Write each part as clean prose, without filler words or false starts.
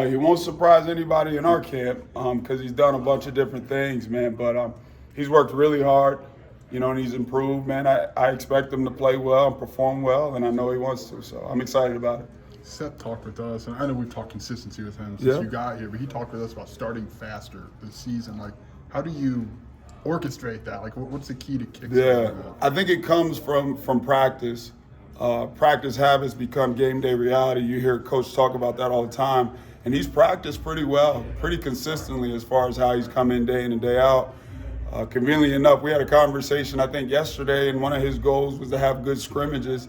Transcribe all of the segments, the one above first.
He won't surprise anybody in our camp because he's done a bunch of different things, man. But he's worked really hard, and he's improved, man. I expect him to play well and perform well, and I know he wants to. So I'm excited about it. Seth talked with us, and I know we've talked consistency with him since Yeah. you got here, but he talked with us about starting faster this season. Like, how do you orchestrate that? Like, what's the key to kick? Yeah, I think it comes from practice. Practice habits become game day reality. You hear Coach talk about that all the time. And he's practiced pretty well, pretty consistently as far as how he's come in day in and day out. Conveniently enough, we had a conversation, I think, yesterday, and one of his goals was to have good scrimmages.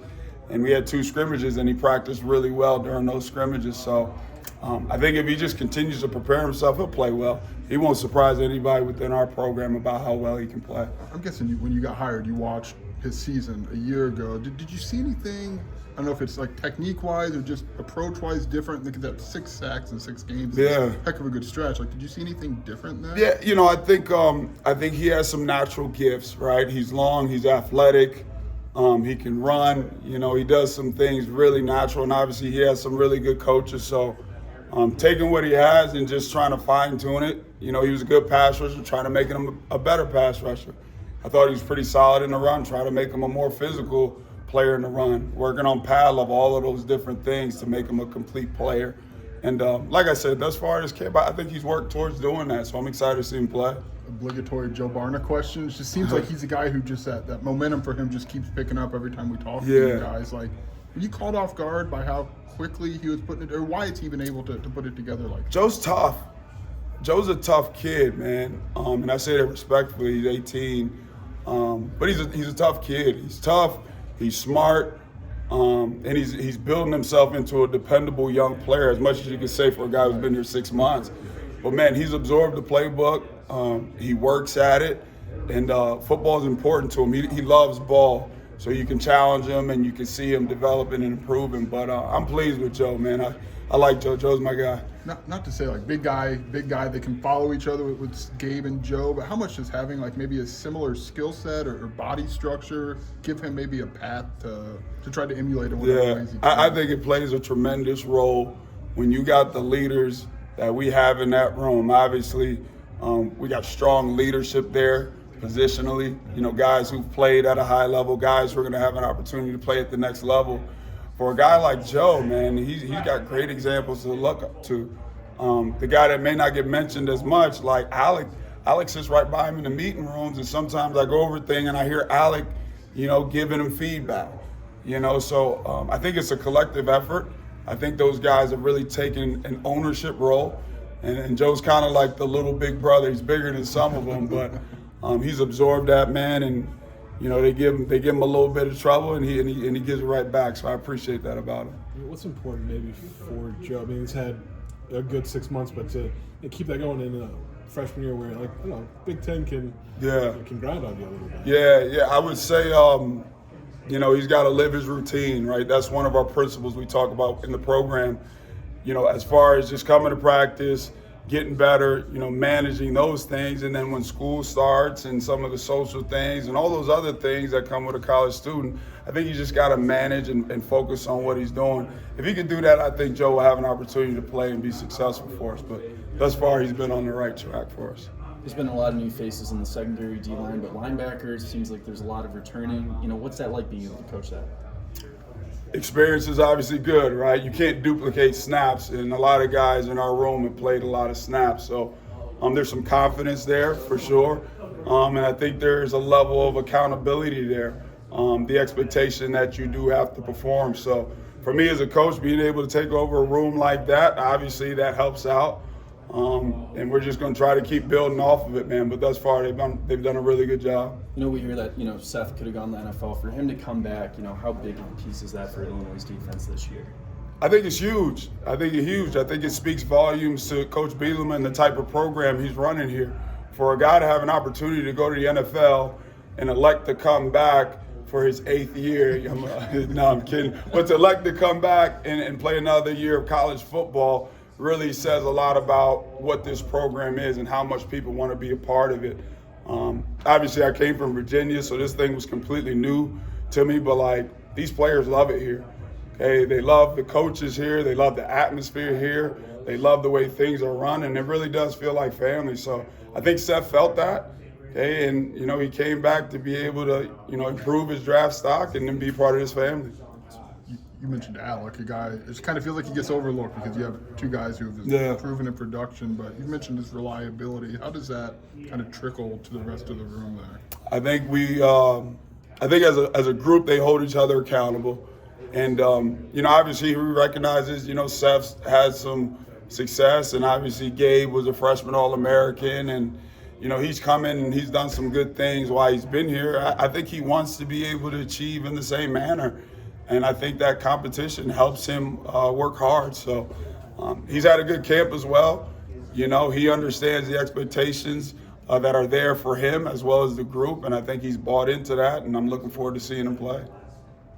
And we had 2 scrimmages, and he practiced really well during those scrimmages. So I think if he just continues to prepare himself, he'll play well. He won't surprise anybody within our program about how well he can play. I'm guessing when you got hired, you watched his season a year ago. Did you see anything, I don't know if it's like technique-wise or just approach-wise different? Look at that 6 sacks in 6 games. Yeah. It's a heck of a good stretch. Like, did you see anything different there? Yeah, I think he has some natural gifts, right? He's long, he's athletic, he can run, he does some things really natural, and obviously he has some really good coaches. So taking what he has and just trying to fine-tune it. He was a good pass rusher, trying to make him a better pass rusher. I thought he was pretty solid in the run, trying to make him a more physical player in the run, working on pad level, all of those different things to make him a complete player. And like I said, thus far as camp, I think he's worked towards doing that, so I'm excited to see him play. Obligatory Joe Barna question. It just seems like he's a guy who just that momentum for him just keeps picking up every time we talk to you guys. Like, were you caught off guard by how quickly he was putting it, or why it's even able to put it together like that? Joe's tough. Joe's a tough kid, man, and I say that respectfully. He's 18, but he's a tough kid. He's tough. He's smart, and he's building himself into a dependable young player, as much as you can say for a guy who's been here 6 months. But, man, he's absorbed the playbook. He works at it, and football is important to him. He loves ball, so you can challenge him and you can see him developing and improving. But I'm pleased with Joe, man. I like Joe. Joe's my guy. Not to say like big guy, they can follow each other with Gabe and Joe, but how much does having like maybe a similar skill set or body structure give him maybe a path to try to emulate in whatever ways he can? I think it plays a tremendous role when you got the leaders that we have in that room. Obviously, we got strong leadership there positionally, guys who've played at a high level, guys who are going to have an opportunity to play at the next level. For a guy like Joe, man, he's got great examples to look up to. The guy that may not get mentioned as much, like Alec. Alex sits right by him in the meeting rooms, and sometimes I go over things and I hear Alec, giving him feedback. So I think it's a collective effort. I think those guys have really taken an ownership role, and Joe's kind of like the little big brother. He's bigger than some of them, but he's absorbed that, man, and they give him a little bit of trouble, and he gives it right back. So I appreciate that about him. What's important maybe for Joe? I mean, he's had a good 6 months, but to keep that going in a freshman year, where Big Ten can grind on you a little bit. Yeah. I would say, he's got to live his routine, right? That's one of our principles we talk about in the program. As far as just coming to practice, getting better, managing those things. And then when school starts and some of the social things and all those other things that come with a college student, I think you just got to manage and focus on what he's doing. If he can do that, I think Joe will have an opportunity to play and be successful for us. But thus far, he's been on the right track for us. There's been a lot of new faces in the secondary D-line, but linebackers, seems like there's a lot of returning. What's that like being able to coach that? Experience is obviously good, right? You can't duplicate snaps, and a lot of guys in our room have played a lot of snaps. So there's some confidence there for sure, and I think there's a level of accountability there, the expectation that you do have to perform. So for me as a coach, being able to take over a room like that, obviously that helps out, and we're just going to try to keep building off of it, man. But thus far, they've done a really good job. We hear that, Seth could have gone to the NFL. For him to come back, how big of a piece is that for Illinois' defense this year? I think it's huge. I think it speaks volumes to Coach Bielema and the type of program he's running here. For a guy to have an opportunity to go to the NFL and elect to come back for his 8th year, no, I'm kidding, but to elect to come back and play another year of college football really says a lot about what this program is and how much people want to be a part of it. Obviously, I came from Virginia, so this thing was completely new to me, but these players love it here. Okay, they love the coaches here. They love the atmosphere here. They love the way things are run, and it really does feel like family. So I think Seth felt that. Okay, and he came back to be able to improve his draft stock and then be part of this family. You mentioned Alec, a guy. It kind of feels like he gets overlooked because you have two guys who have proven in production. But you mentioned his reliability. How does that kind of trickle to the rest of the room there? I think as a group they hold each other accountable, and obviously he recognizes Seth has some success, and obviously Gabe was a freshman All-American, and he's come in and he's done some good things while he's been here. I think he wants to be able to achieve in the same manner. And I think that competition helps him work hard. So he's had a good camp as well. He understands the expectations that are there for him as well as the group. And I think he's bought into that. And I'm looking forward to seeing him play.